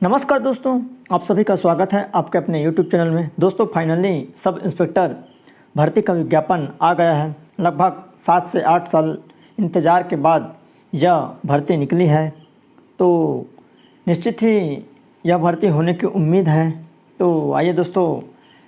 नमस्कार दोस्तों, आप सभी का स्वागत है आपके अपने YouTube चैनल में। दोस्तों फाइनली सब इंस्पेक्टर भर्ती का विज्ञापन आ गया है। लगभग 7 से 8 साल इंतज़ार के बाद यह भर्ती निकली है, तो निश्चित ही यह भर्ती होने की उम्मीद है। तो आइए दोस्तों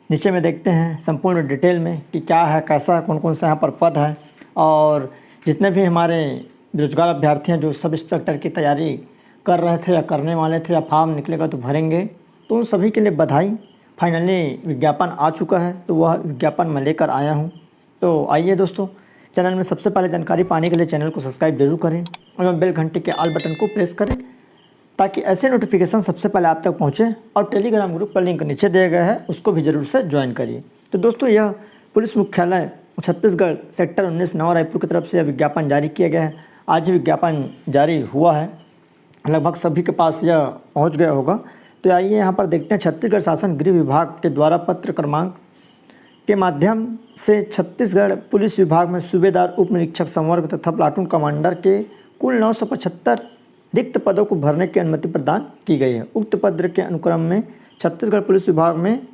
नीचे में देखते हैं संपूर्ण डिटेल में कि क्या है, कैसा है, कौन कौन से यहाँ पर पद है और जितने भी हमारे बेरोजगार अभ्यर्थी हैं जो सब इंस्पेक्टर की तैयारी कर रहे थे या करने वाले थे या फॉर्म निकलेगा तो भरेंगे, तो उन सभी के लिए बधाई। फाइनली विज्ञापन आ चुका है, तो वह विज्ञापन मैं लेकर आया हूं। तो आइए दोस्तों, चैनल में सबसे पहले जानकारी पाने के लिए चैनल को सब्सक्राइब जरूर करें और बेल घंटे के ऑल बटन को प्रेस करें ताकि ऐसे नोटिफिकेशन सबसे पहले आप तक पहुँचे। और टेलीग्राम ग्रुप का लिंक नीचे दिया गया है, उसको भी ज़रूर से ज्वाइन करिए। तो दोस्तों यह पुलिस मुख्यालय छत्तीसगढ़ सेक्टर 19 नवा रायपुर की तरफ से यह विज्ञापन जारी किया गया है। आज ही विज्ञापन जारी हुआ है, लगभग सभी के पास यह पहुंच गया होगा। तो आइए यहाँ पर देखते हैं। छत्तीसगढ़ शासन गृह विभाग के द्वारा पत्र क्रमांक के माध्यम से छत्तीसगढ़ पुलिस विभाग में सूबेदार, उप निरीक्षक संवर्ग तथा प्लाटून कमांडर के कुल 975 रिक्त पदों को भरने की अनुमति प्रदान की गई है। उक्त पत्र के अनुक्रम में छत्तीसगढ़ पुलिस विभाग में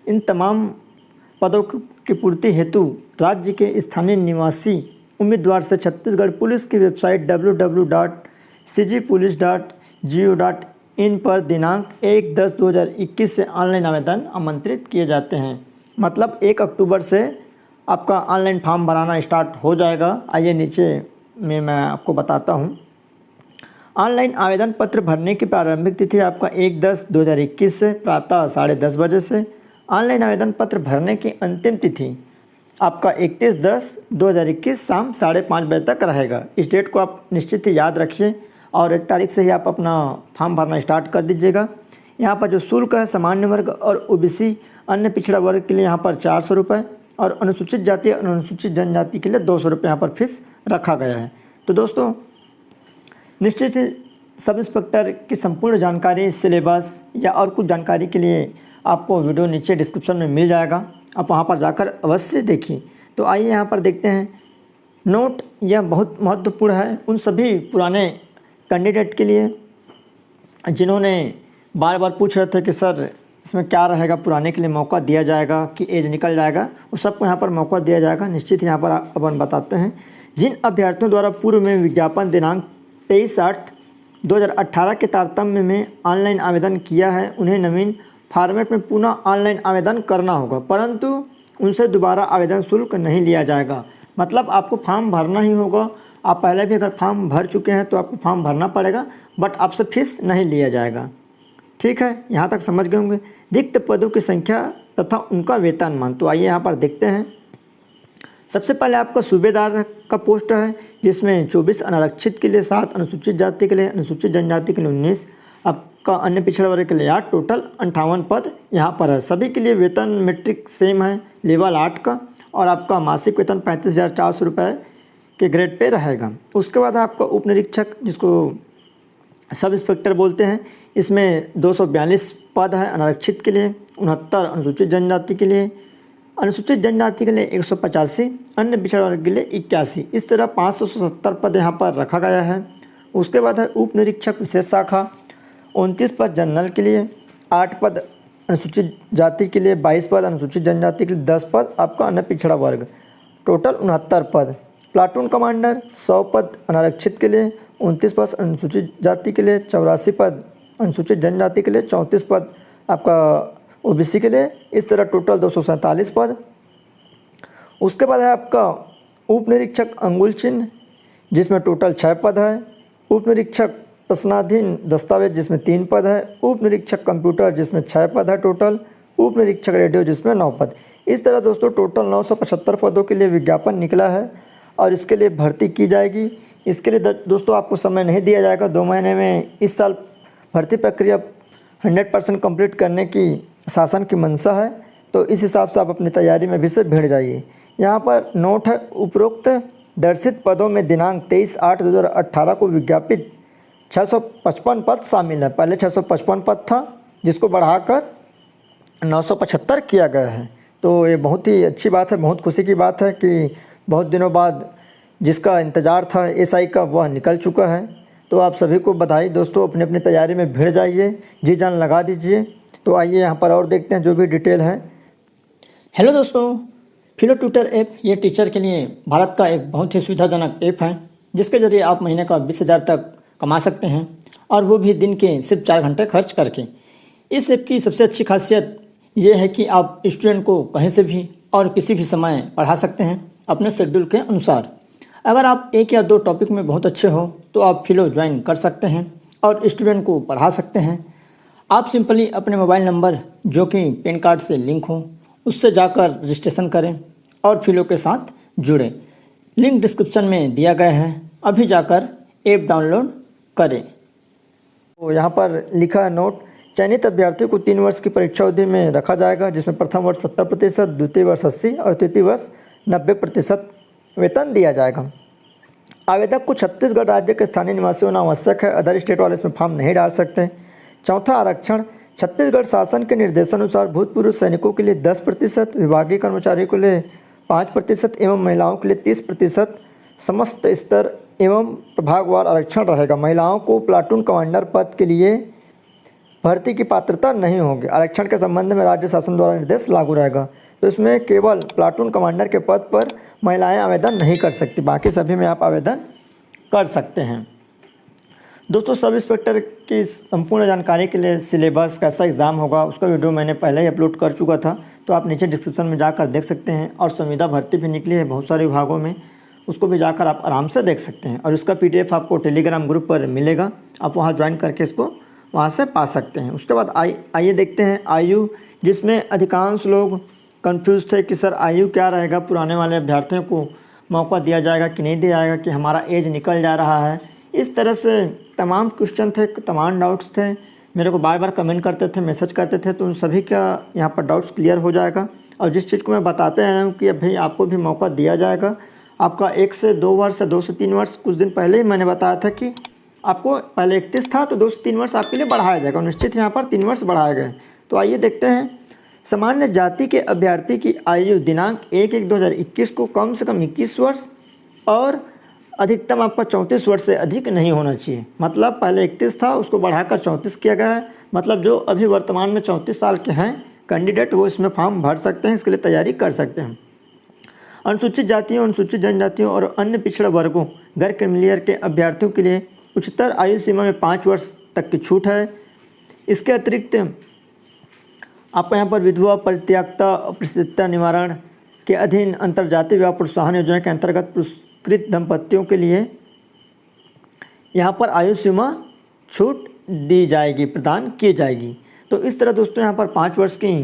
इन तमाम पदों की पूर्ति हेतु राज्य के स्थानीय निवासी उम्मीदवार से छत्तीसगढ़ पुलिस की वेबसाइट www.cgpolice.go.in पर दिनांक 1/10/2021 से ऑनलाइन आवेदन आमंत्रित किए जाते हैं। मतलब 1 अक्टूबर से आपका ऑनलाइन फॉर्म भराना स्टार्ट हो जाएगा। आइए नीचे में मैं आपको बताता हूँ। ऑनलाइन आवेदन पत्र भरने की प्रारंभिक तिथि आपका 1/10/2021 से प्रातः 10:30 बजे से। ऑनलाइन आवेदन पत्र भरने की अंतिम तिथि आपका 31/10/2021 शाम 5:30 बजे तक रहेगा। इस डेट को आप निश्चित ही याद रखिए और 1 तारीख से ही आप अपना फॉर्म भरना स्टार्ट कर दीजिएगा। यहाँ पर जो शुल्क है, सामान्य वर्ग और ओबीसी अन्य पिछड़ा वर्ग के लिए यहाँ पर 400 रुपये और अनुसूचित जाति और अनुसूचित जनजाति के लिए 200 रुपये यहाँ पर फीस रखा गया है। तो दोस्तों निश्चित ही सब इंस्पेक्टर की संपूर्ण जानकारी, सिलेबस या और कुछ जानकारी के लिए आपको वीडियो नीचे डिस्क्रिप्शन में मिल जाएगा, आप वहाँ पर जाकर अवश्य देखिए। तो आइए यहाँ पर देखते हैं। नोट यह बहुत महत्वपूर्ण है उन सभी पुराने कैंडिडेट के लिए जिन्होंने बार बार पूछ रहे थे कि सर इसमें क्या रहेगा, पुराने के लिए मौका दिया जाएगा कि एज निकल जाएगा, उस सबको यहाँ पर मौका दिया जाएगा। निश्चित यहाँ पर अपन बताते हैं। जिन अभ्यर्थियों द्वारा पूर्व में विज्ञापन दिनांक 23/8/2018 के तारतम्य में ऑनलाइन आवेदन किया है, उन्हें नवीन फॉर्मेट में पुनः ऑनलाइन आवेदन करना होगा, परंतु उनसे दोबारा आवेदन शुल्क नहीं लिया जाएगा। मतलब आपको फॉर्म भरना ही होगा। आप पहले भी अगर फॉर्म भर चुके हैं तो आपको फॉर्म भरना पड़ेगा, बट आपसे फीस नहीं लिया जाएगा। ठीक है, यहाँ तक समझ गए होंगे। रिक्त पदों की संख्या तथा उनका वेतनमान, तो आइए यहाँ पर देखते हैं। सबसे पहले आपका सूबेदार का पोस्ट है, जिसमें 24 अनारक्षित के लिए 7, अनुसूचित जाति के लिए, अनुसूचित जनजाति के लिए 19, आपका अन्य पिछड़ा वर्ग के लिए 8, टोटल 58 पद यहाँ पर है। सभी के लिए वेतन मेट्रिक सेम है, लेवल 8 का, और आपका मासिक वेतन 35,400 रुपये के ग्रेड पे रहेगा। उसके बाद आपका उप निरीक्षक, जिसको सब इंस्पेक्टर बोलते हैं, इसमें 242 पद है अनारक्षित के लिए, 69 अनुसूचित जनजाति के लिए, अनुसूचित जनजाति के लिए 185, अन्य पिछड़ा वर्ग के लिए 81। इस तरह 570 पद यहाँ पर रखा गया है। उसके बाद है उप निरीक्षक विशेष शाखा, 29 पद जनरल के लिए, 8 पद अनुसूचित जाति के लिए, 22 पद अनुसूचित जनजाति के लिए, 10 पद आपका अन्य पिछड़ा वर्ग, टोटल 69 पद। प्लाटून कमांडर 100 पद अनारक्षित के लिए, 29 पद अनुसूचित जाति के लिए, 84 पद अनुसूचित जनजाति के लिए, 34 पद आपका ओबीसी के लिए। इस तरह टोटल 247 पद। उसके बाद है आपका उप निरीक्षक अंगुल चिन्ह, जिसमें टोटल 6 पद है। उप निरीक्षक प्रश्नाधीन दस्तावेज, जिसमें 3 पद है। उप निरीक्षक कंप्यूटर, जिसमें 6 पद है टोटल। उप निरीक्षक रेडियो, जिसमें 9 पद। इस तरह दोस्तों टोटल 975 पदों के लिए विज्ञापन निकला है और इसके लिए भर्ती की जाएगी। इसके लिए दोस्तों आपको समय नहीं दिया जाएगा। 2 महीने में इस साल भर्ती प्रक्रिया 100% कंप्लीट करने की शासन की मंशा है, तो इस हिसाब से आप अपनी तैयारी में भी से भिड़ जाइए। यहाँ पर नोट है, उपरोक्त दर्शित पदों में दिनांक 23/8/2018 को विज्ञापित 655 पद शामिल है। पहले 655 पद था, जिसको बढ़ाकर 975 किया गया है। तो ये बहुत ही अच्छी बात है, बहुत खुशी की बात है कि बहुत दिनों बाद जिसका इंतज़ार था एसआई का, वह निकल चुका है। तो आप सभी को बधाई दोस्तों, अपनी अपनी तैयारी में भिड़ जाइए, जी जान लगा दीजिए। तो आइए यहाँ पर और देखते हैं जो भी डिटेल है। हेलो दोस्तों, फिलो ट्यूटर ऐप ये टीचर के लिए भारत का एक बहुत ही सुविधाजनक ऐप है, जिसके ज़रिए आप महीने का 20,000 तक कमा सकते हैं, और वो भी दिन के सिर्फ 4 घंटे खर्च करके। इस ऐप की सबसे अच्छी खासियत ये है कि आप स्टूडेंट को कहीं से भी और किसी भी समय पढ़ा सकते हैं अपने शेड्यूल के अनुसार। अगर आप 1 या 2 टॉपिक में बहुत अच्छे हो तो आप फिलो ज्वाइन कर सकते हैं और स्टूडेंट को पढ़ा सकते हैं। आप सिंपली अपने मोबाइल नंबर जो कि पैन कार्ड से लिंक हो उससे जाकर रजिस्ट्रेशन करें और फिलो के साथ जुड़ें। लिंक डिस्क्रिप्शन में दिया गया है, अभी जाकर ऐप डाउनलोड करें। तो यहाँ पर लिखा है नोट, चयनित अभ्यर्थियों को 3 वर्ष की परीक्षा अवधि में रखा जाएगा, जिसमें प्रथम वर्ष 70%, द्वितीय वर्ष 80% और तृतीय वर्ष 90% वेतन दिया जाएगा। आवेदक को छत्तीसगढ़ राज्य के स्थानीय निवासी होना आवश्यक है, अदर स्टेट वाले इसमें फॉर्म नहीं डाल सकते। चौथा आरक्षण, छत्तीसगढ़ शासन के निर्देशानुसार भूतपूर्व सैनिकों के लिए 10%, विभागीय कर्मचारियों के लिए 5% एवं महिलाओं के लिए 30% समस्त स्तर एवं प्रभागवार आरक्षण रहेगा। महिलाओं को प्लाटून कमांडर पद के लिए भर्ती की पात्रता नहीं होगी। आरक्षण के संबंध में राज्य शासन द्वारा निर्देश लागू रहेगा। तो इसमें केवल प्लाटून कमांडर के पद पर महिलाएं आवेदन नहीं कर सकती, बाकी सभी में आप आवेदन कर सकते हैं। दोस्तों, सब इंस्पेक्टर की संपूर्ण जानकारी के लिए सिलेबस कैसा एग्ज़ाम होगा उसका वीडियो मैंने पहले ही अपलोड कर चुका था, तो आप नीचे डिस्क्रिप्शन में जाकर देख सकते हैं। और संविदा भर्ती भी निकली है बहुत सारे विभागों में, उसको भी जाकर आप आराम से देख सकते हैं। और इसका PDF आपको टेलीग्राम ग्रुप पर मिलेगा, आप वहाँ ज्वाइन करके इसको वहाँ से पा सकते हैं। उसके बाद आइए देखते हैं आयु, जिसमें अधिकांश लोग कंफ्यूज थे कि सर आयु क्या रहेगा, पुराने वाले अभ्यर्थियों को मौका दिया जाएगा कि नहीं दिया जाएगा, कि हमारा एज निकल जा रहा है। इस तरह से तमाम क्वेश्चन थे, तमाम डाउट्स थे, मेरे को बार बार कमेंट करते थे, मैसेज करते थे, तो उन सभी का यहाँ पर डाउट्स क्लियर हो जाएगा। और जिस चीज़ को मैं बताते आया हूँ कि अभी आपको भी मौका दिया जाएगा, आपका 1 से 2 वर्ष या 2 से 3 वर्ष, कुछ दिन पहले ही मैंने बताया था कि आपको पहले 31 था तो 2 से 3 वर्ष आपके लिए बढ़ाया जाएगा, निश्चित यहाँ पर 3 वर्ष बढ़ाए गए। तो आइए देखते हैं। सामान्य जाति के अभ्यर्थी की आयु दिनांक 1/1/2021 को कम से कम 21 वर्ष और अधिकतम आपका 34 वर्ष से अधिक नहीं होना चाहिए। मतलब पहले 31 था, उसको बढ़ाकर 34 किया गया है। मतलब जो अभी वर्तमान में 34 साल के हैं कैंडिडेट, वो इसमें फॉर्म भर सकते हैं, इसके लिए तैयारी कर सकते हैं। अनुसूचित जातियों, अनुसूचित जनजातियों और अन्य पिछड़ा वर्गों, गैर क्रीमिलियर के अभ्यर्थियों के लिए उच्चतर आयु सीमा में 5 वर्ष तक की छूट है। इसके अतिरिक्त आपको यहाँ पर विधवा परित्यागता अपरिचितता निवारण के अधीन अंतर्जातीय विवाह प्रोत्साहन योजना के अंतर्गत पुरस्कृत दंपतियों के लिए यहाँ पर आयु सीमा छूट दी जाएगी, प्रदान की जाएगी। तो इस तरह दोस्तों यहाँ पर 5 वर्ष की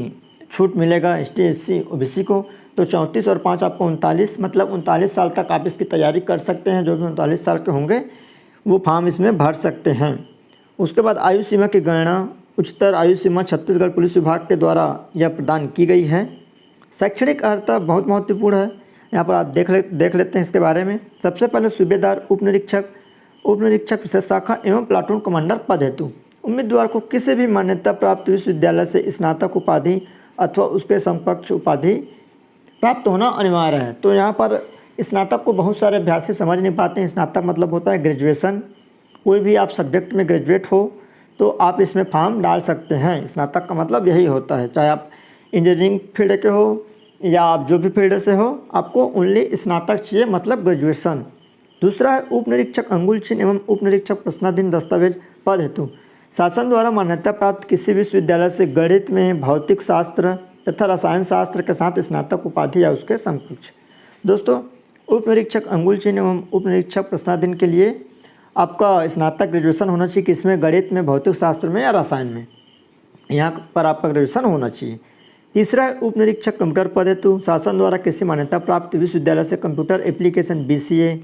छूट मिलेगा ST SC OBC को। तो 34 और 5 आपको 39, मतलब 39 साल तक आप इसकी तैयारी कर सकते हैं। जो भी 39 साल के होंगे वो फॉर्म इसमें भर सकते हैं। उसके बाद आयु सीमा की गणना, उच्चतर आयु सीमा छत्तीसगढ़ पुलिस विभाग के द्वारा यह प्रदान की गई है। शैक्षणिक अर्हता बहुत महत्वपूर्ण है, यहाँ पर आप देख लेते हैं इसके बारे में। सबसे पहले सूबेदार, उप निरीक्षक विशेष शाखा एवं प्लाटून कमांडर पद हेतु उम्मीदवार को किसी भी मान्यता प्राप्त विश्वविद्यालय से स्नातक उपाधि अथवा उसके समकक्ष उपाधि प्राप्त होना अनिवार्य है। तो यहाँ पर स्नातक को बहुत सारे अभ्यर्थी समझ नहीं पाते हैं। स्नातक मतलब होता है ग्रेजुएशन, कोई भी आप सब्जेक्ट में ग्रेजुएट हो तो आप इसमें फॉर्म डाल सकते हैं। स्नातक का मतलब यही होता है, चाहे आप इंजीनियरिंग फील्ड के हो या आप जो भी फील्ड से हो, आपको ओनली स्नातक चाहिए, मतलब ग्रेजुएशन। दूसरा है उप निरीक्षक अंगुल चिन्ह एवं उप निरीक्षक प्रश्नाधीन दस्तावेज पद हेतु शासन द्वारा मान्यता प्राप्त किसी विश्वविद्यालय से गणित में, भौतिक शास्त्र तथा रसायन शास्त्र के साथ स्नातक उपाधि या उसके समकक्ष। दोस्तों, उप निरीक्षक अंगुल चिन्ह एवं उप निरीक्षक प्रश्नाधीन के लिए आपका स्नातक ग्रेजुएशन होना चाहिए, कि इसमें गणित में, भौतिक शास्त्र में या रसायन में, यहाँ पर आपका ग्रेजुएशन होना चाहिए। तीसरा है उप निरीक्षक कंप्यूटर पद हेतु शासन द्वारा किसी मान्यता प्राप्त विश्वविद्यालय से computer application BCA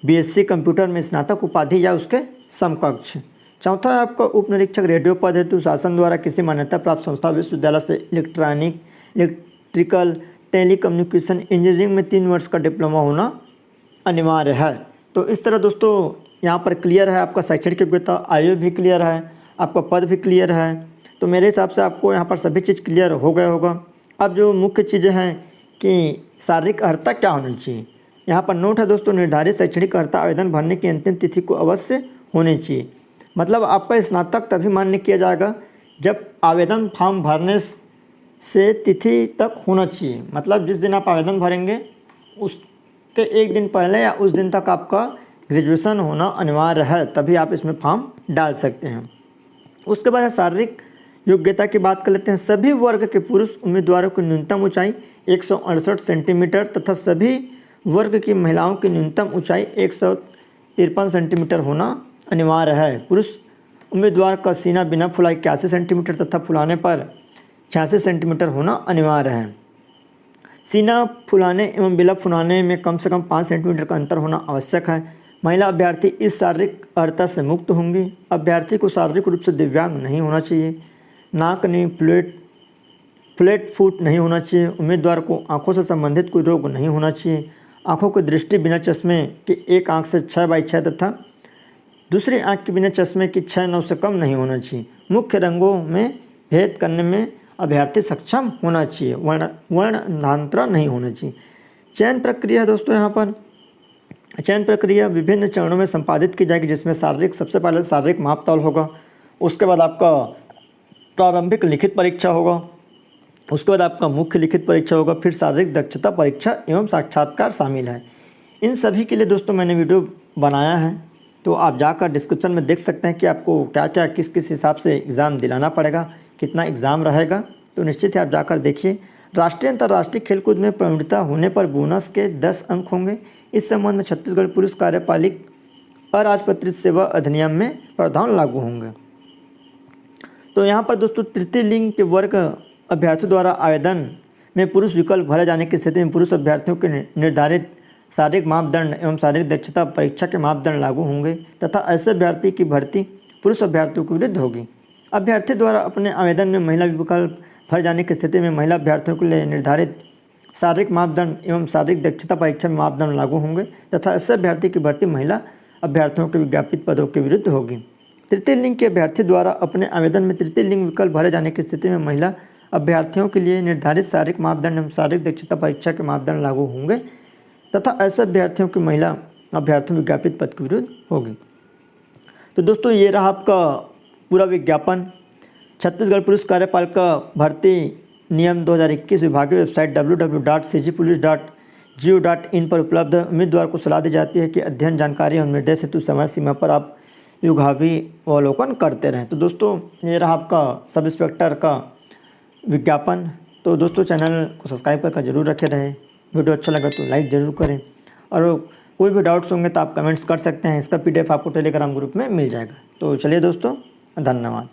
BSc computer में स्नातक उपाधि या उसके समकक्ष। चौथा है आपका उप निरीक्षक रेडियो पद हेतु शासन द्वारा किसी मान्यता प्राप्त संस्था विश्वविद्यालय से इलेक्ट्रिकल टेलीकम्युनिकेशन इंजीनियरिंग में 3 वर्ष का डिप्लोमा होना अनिवार्य है। तो इस तरह दोस्तों यहाँ पर क्लियर है, आपका शैक्षणिक योग्यता, आयु भी क्लियर है, आपका पद भी क्लियर है। तो मेरे हिसाब से आपको यहाँ पर सभी चीज़ क्लियर हो गया होगा। अब जो मुख्य चीज़ें हैं कि शारीरिक अर्हता क्या होनी चाहिए, यहाँ पर नोट है दोस्तों, निर्धारित शैक्षणिक अर्हता आवेदन भरने की अंतिम तिथि को अवश्य होनी चाहिए। मतलब आपका स्नातक तभी मान्य किया जाएगा जब आवेदन फॉर्म भरने से तिथि तक होना चाहिए। मतलब जिस दिन आप आवेदन भरेंगे उसके एक दिन पहले या उस दिन तक आपका ग्रेजुएशन होना अनिवार्य है, तभी आप इसमें फॉर्म डाल सकते हैं। उसके बाद शारीरिक योग्यता की बात कर लेते हैं। सभी वर्ग के पुरुष उम्मीदवारों की न्यूनतम ऊंचाई 168 सेंटीमीटर तथा सभी वर्ग की महिलाओं की न्यूनतम ऊंचाई 153 सेंटीमीटर होना अनिवार्य है। पुरुष उम्मीदवार का सीना बिना फुलाई 81 सेंटीमीटर तथा फुलाने पर 86 सेंटीमीटर होना अनिवार्य है। सीना फुलाने एवं बिना फुलाने में कम से कम 5 सेंटीमीटर का अंतर होना आवश्यक है। महिला अभ्यर्थी इस शारीरिक अर्हता से मुक्त होंगी। अभ्यर्थी को शारीरिक रूप से दिव्यांग नहीं होना चाहिए। नाक में फ्लैट फुट नहीं होना चाहिए। उम्मीदवार को आंखों से संबंधित कोई रोग नहीं होना चाहिए। आंखों की दृष्टि बिना चश्मे की एक आंख से 6/6 तथा दूसरी आंख के बिना चश्मे की 6/9 से कम नहीं होना चाहिए। मुख्य रंगों में भेद करने में अभ्यर्थी सक्षम होना चाहिए। वर्णांतरण नहीं होना चाहिए। चयन प्रक्रिया दोस्तों, यहाँ पर चयन प्रक्रिया विभिन्न चरणों में संपादित की जाएगी, जिसमें सबसे पहले शारीरिक मापतौल होगा। उसके बाद आपका प्रारंभिक लिखित परीक्षा होगा। उसके बाद आपका मुख्य लिखित परीक्षा होगा। फिर शारीरिक दक्षता परीक्षा एवं साक्षात्कार शामिल है। इन सभी के लिए दोस्तों मैंने वीडियो बनाया है, तो आप जाकर डिस्क्रिप्शन में देख सकते हैं कि आपको क्या क्या किस किस हिसाब से एग्ज़ाम दिलाना पड़ेगा, कितना एग्ज़ाम रहेगा। तो निश्चित ही आप जाकर देखिए। राष्ट्रीय अंतर्राष्ट्रीय खेलकूद में प्रवीणता होने पर बोनस के 10 अंक होंगे। इस संबंध में छत्तीसगढ़ पुलिस कार्यपालिक अराजपत्रित सेवा अधिनियम में प्रावधान लागू होंगे। तो यहाँ पर दोस्तों तृतीय लिंग के वर्ग अभ्यर्थियों द्वारा आवेदन में पुरुष विकल्प भरे जाने की स्थिति में पुरुष अभ्यर्थियों के निर्धारित शारीरिक मापदंड एवं शारीरिक दक्षता परीक्षा के मापदंड लागू होंगे तथा ऐसे अभ्यर्थी की भर्ती पुरुष अभ्यर्थियों के विरुद्ध होगी। अभ्यर्थी द्वारा अपने आवेदन में महिला विकल्प भर जाने की स्थिति में महिला अभ्यर्थियों के लिए निर्धारित शारीरिक मापदंड एवं शारीरिक दक्षता परीक्षा में मापदंड लागू होंगे तथा ऐसे अभ्यर्थी की भर्ती महिला अभ्यर्थियों के विज्ञापित पदों के विरुद्ध होगी। तृतीय लिंग के अभ्यर्थी द्वारा अपने आवेदन में तृतीय लिंग विकल्प भरे जाने की स्थिति में महिला अभ्यर्थियों के लिए निर्धारित शारीरिक मापदंड एवं शारीरिक दक्षता परीक्षा के मापदंड लागू होंगे तथा ऐसे अभ्यर्थियों की महिला अभ्यर्थियों विज्ञापित पद के विरुद्ध होगी। तो दोस्तों ये रहा आपका पूरा विज्ञापन। छत्तीसगढ़ पुलिस कार्यपालिका भर्ती नियम 2021 विभागीय वेबसाइट www.cgpolice.go.in पर उपलब्ध है। उम्मीदवार को सलाह दी जाती है कि अध्ययन, जानकारी और निर्देश हेतु समय सीमा पर आप युगाभी अवलोकन करते रहें। तो दोस्तों ये रहा आपका सब इंस्पेक्टर का विज्ञापन। तो दोस्तों चैनल को सब्सक्राइब करके जरूर रखे रहें। वीडियो अच्छा लगा तो लाइक ज़रूर करें और कोई भी डाउट्स होंगे तो आप कमेंट्स कर सकते हैं। इसका PDF आपको टेलीग्राम ग्रुप में मिल जाएगा। तो चलिए दोस्तों, धन्यवाद।